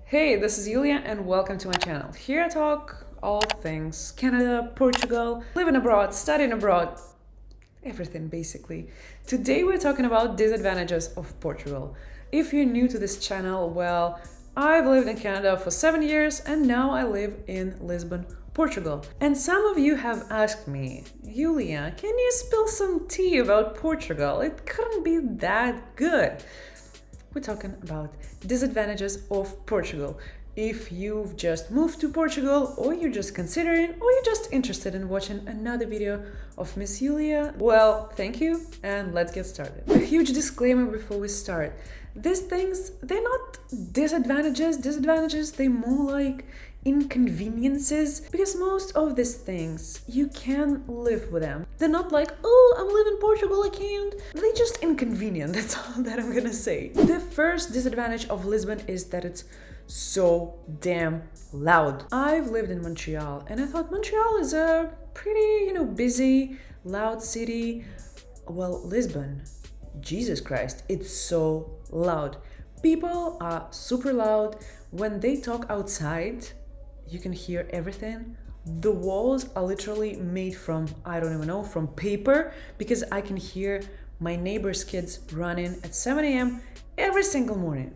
Hey, this is Yulia and welcome to my channel. Here I talk all things Canada, Portugal, living abroad, studying abroad, everything basically. Today we're talking about disadvantages of Portugal. If you're new to this channel, well, I've lived in Canada for 7 years and now I live in Lisbon, Portugal. And some of you have asked me, Yulia, can you spill some tea about Portugal? It couldn't be that good. We're talking about disadvantages of Portugal. If you've just moved to Portugal, or you're just considering, or you're just interested in watching another video of Miss Yulia, well, thank you, and let's get started. A huge disclaimer before we start. These things, they're not disadvantages, they're more like inconveniences, because most of these things you can live with them. They're not like, oh, I'm living in Portugal, I can't. They're just inconvenient, that's all that I'm gonna say. The first disadvantage of Lisbon is that it's so damn loud. I've lived in Montreal and I thought Montreal is a pretty, busy, loud city. Well, Lisbon, Jesus Christ, it's so loud. People are super loud. When they talk outside, you can hear everything. The walls are literally made from, I don't even know, from paper, because I can hear my neighbor's kids running at 7 a.m. every single morning.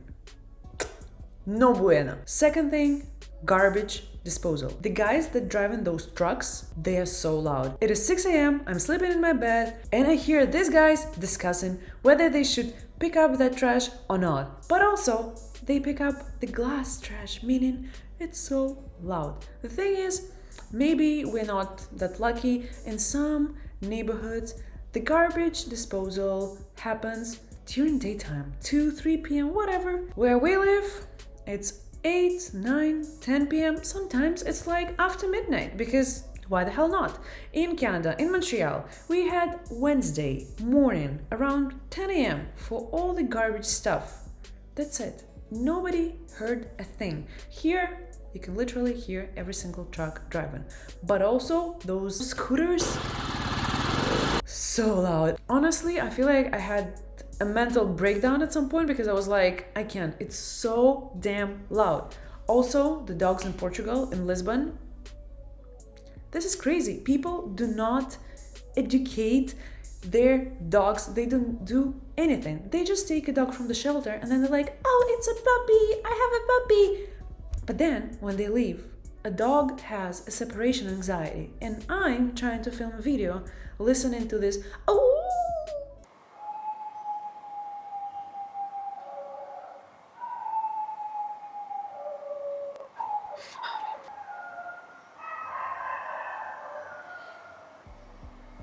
No bueno. Second thing, garbage disposal. The guys that drive in those trucks, they are so loud. It is 6 a.m., I'm sleeping in my bed, and I hear these guys discussing whether they should pick up that trash or not. But also, they pick up the glass trash, meaning it's so loud. The thing is, maybe we're not that lucky. In some neighborhoods, the garbage disposal happens during daytime, 2, 3 p.m., whatever. Where we live, it's 8, 9, 10 p.m. Sometimes it's like after midnight, because why the hell not? In Canada, in Montreal, we had Wednesday morning around 10 a.m. for all the garbage stuff. That's it. Nobody heard a thing. Here, you can literally hear every single truck driving. But also, those scooters, so loud. Honestly, I feel like I had a mental breakdown at some point because I was like, I can't. It's so damn loud. Also, the dogs in Portugal, in Lisbon, this is crazy. People do not educate their dogs. They don't do anything. They just take a dog from the shelter and then they're like, oh, it's a puppy. I have a puppy. But then when they leave, a dog has a separation anxiety, and I'm trying to film a video listening to this, oh,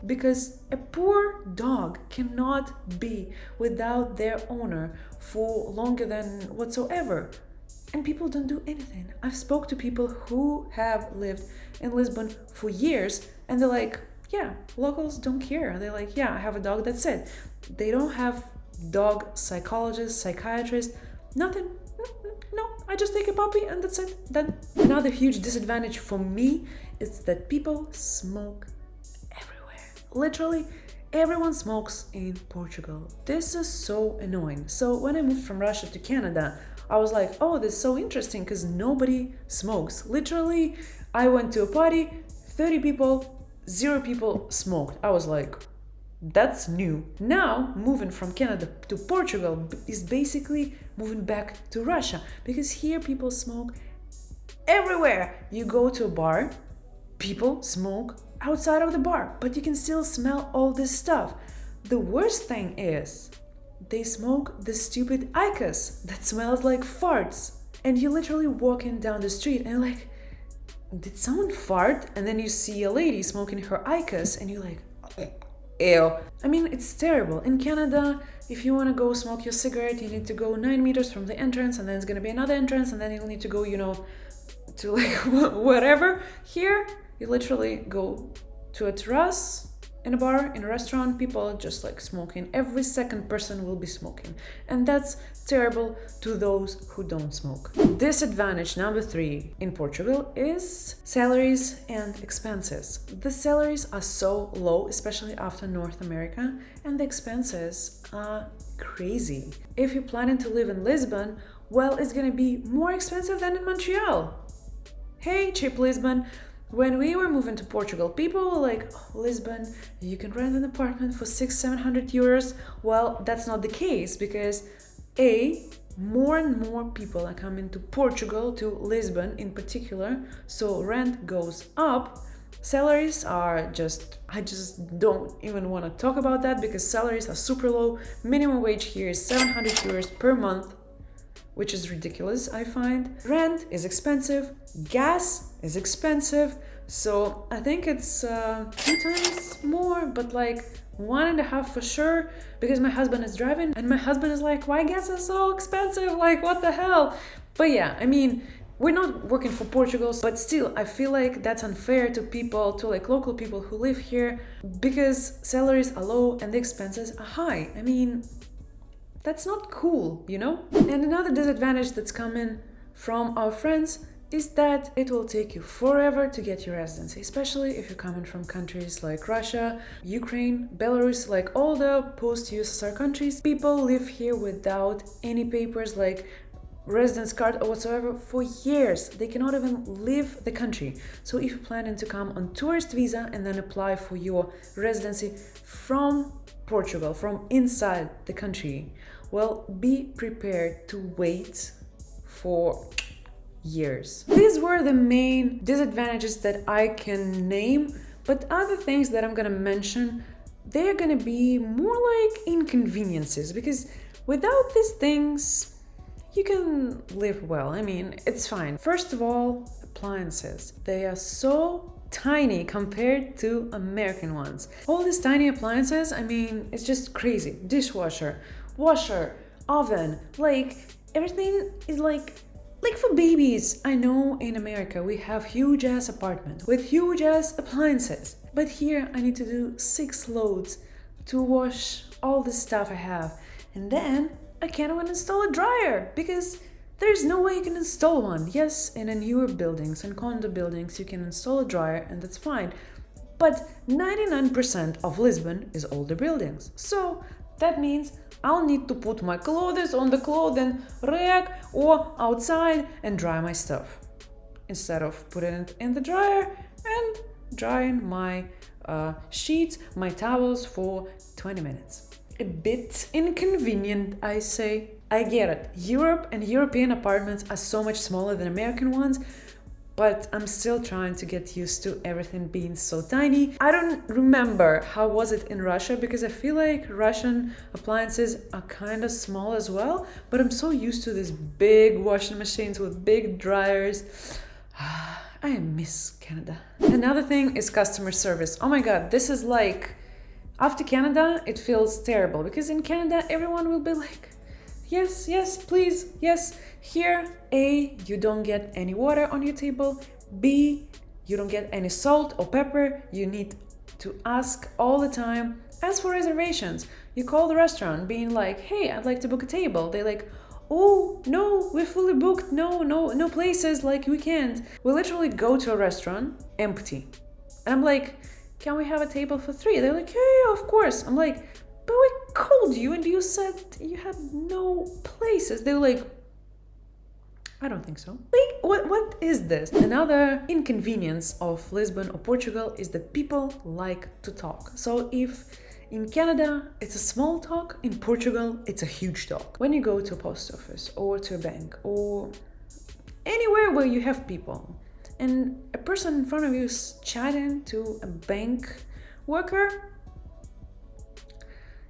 because a poor dog cannot be without their owner for longer than whatsoever. And people don't do anything. I've spoke to people who have lived in Lisbon for years and they're like, yeah, locals don't care. They're like, yeah, I have a dog, that's it. They don't have dog psychologists, psychiatrists, nothing. No, I just take a puppy and that's it, done. Another huge disadvantage for me is that people smoke everywhere. Literally, everyone smokes in Portugal. This is so annoying. So when I moved from Russia to Canada, I was like, oh, this is so interesting because nobody smokes. Literally, I went to a party, 30 people, 0 people smoked. I was like, that's new. Now, moving from Canada to Portugal is basically moving back to Russia, because here people smoke everywhere. You go to a bar, people smoke outside of the bar, but you can still smell all this stuff. The worst thing is, they smoke this stupid IQOS that smells like farts. And you're literally walking down the street and you're like, did someone fart? And then you see a lady smoking her IQOS and you're like, ew. I mean, it's terrible. In Canada, if you want to go smoke your cigarette, you need to go 9 meters from the entrance, and then it's going to be another entrance, and then you'll need to go, to like whatever. Here, you literally go to a terrace, in a bar, in a restaurant, people are just like smoking. Every second person will be smoking. And that's terrible to those who don't smoke. Disadvantage number 3 in Portugal is salaries and expenses. The salaries are so low, especially after North America, and the expenses are crazy. If you're planning to live in Lisbon, well, it's gonna be more expensive than in Montreal. Hey, cheap Lisbon. When we were moving to Portugal, people were like, oh, Lisbon, you can rent an apartment for 600-700 euros. Well, that's not the case because more and more people are coming to Portugal, to Lisbon in particular, so rent goes up. Salaries are I just don't even want to talk about that because salaries are super low. Minimum wage here is 700 euros per month, which is ridiculous, I find. Rent is expensive, gas is expensive, so I think it's 2 times more, but like 1.5 for sure, because my husband is driving and my husband is like, why gas is so expensive? Like, what the hell? But yeah, I mean, we're not working for Portugal, but still, I feel like that's unfair to people, to like local people who live here, because salaries are low and the expenses are high. I mean, that's not cool, you know? And another disadvantage that's coming from our friends is that it will take you forever to get your residency, especially if you're coming from countries like Russia, Ukraine, Belarus, like all the post-USSR countries. People live here without any papers like residence card or whatsoever for years. They cannot even leave the country. So if you're planning to come on tourist visa and then apply for your residency from Portugal, from inside the country, well, be prepared to wait for years. These were the main disadvantages that I can name, but other things that I'm gonna mention, they're gonna be more like inconveniences, because without these things, you can live well. I mean, it's fine. First of all, appliances. They are so tiny compared to American ones. All these tiny appliances, I mean, it's just crazy. Dishwasher, washer, oven, like everything is like for babies. I know in America we have huge ass apartments with huge ass appliances, but here I need to do 6 loads to wash all the stuff I have, and then I can't even install a dryer because there's no way you can install one. Yes, in newer buildings and condo buildings you can install a dryer and that's fine, but 99% of Lisbon is older buildings, so that means I'll need to put my clothes on the clothing rack or outside and dry my stuff, instead of putting it in the dryer and drying my sheets, my towels for 20 minutes. A bit inconvenient, I say. I get it. Europe and European apartments are so much smaller than American ones, but I'm still trying to get used to everything being so tiny. I don't remember how was it in Russia, because I feel like Russian appliances are kind of small as well, but I'm so used to these big washing machines with big dryers. I miss Canada. Another thing is customer service. Oh my god, this is like, after Canada, it feels terrible, because in Canada, everyone will be like, yes, yes, please, yes. Here, A, you don't get any water on your table. B, you don't get any salt or pepper. You need to ask all the time. As for reservations, you call the restaurant being like, hey, I'd like to book a table. They're like, oh, no, we're fully booked. No places, like we can't. We literally go to a restaurant, empty. And I'm like, can we have a table for 3? They're like, yeah, of course. I'm like, but we called you and you said you had no places. They were like, I don't think so. Like, what is this? Another inconvenience of Lisbon or Portugal is that people like to talk. So if in Canada it's a small talk, in Portugal it's a huge talk. When you go to a post office or to a bank or anywhere where you have people and a person in front of you is chatting to a bank worker,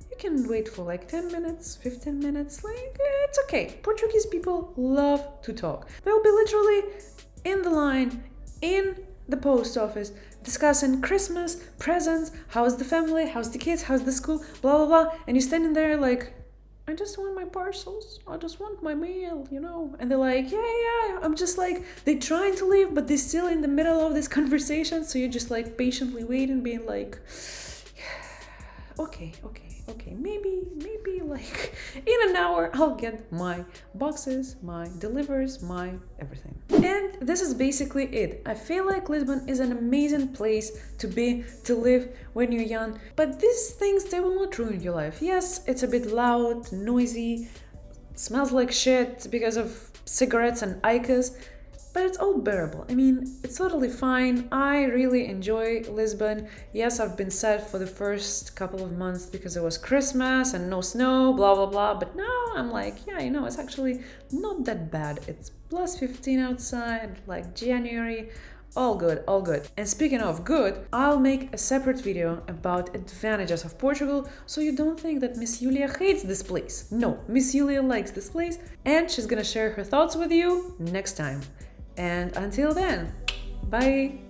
you can wait for like 10 minutes, 15 minutes, like it's okay. Portuguese people love to talk. They'll be literally in the line, in the post office, discussing Christmas, presents, how's the family, how's the kids, how's the school, blah, blah, blah. And you're standing there like, I just want my parcels, I just want my mail, you know. And they're like, yeah, I'm just like, they're trying to leave, but they're still in the middle of this conversation. So you're just like patiently waiting, being like, okay, maybe like in an hour I'll get my boxes, my delivers, my everything. And this is basically it. I feel like Lisbon is an amazing place to live when you're young, but these things, they will not ruin your life. Yes, it's a bit loud, noisy, smells like shit because of cigarettes and Icas, but it's all bearable. I mean, it's totally fine. I really enjoy Lisbon. Yes, I've been sad for the first couple of months because it was Christmas and no snow, blah blah blah, but now I'm like, yeah, it's actually not that bad. It's plus 15 outside, like January. All good, all good. And speaking of good, I'll make a separate video about advantages of Portugal, so you don't think that Miss Yulia hates this place. No, Miss Yulia likes this place, and she's gonna share her thoughts with you next time. And until then, bye!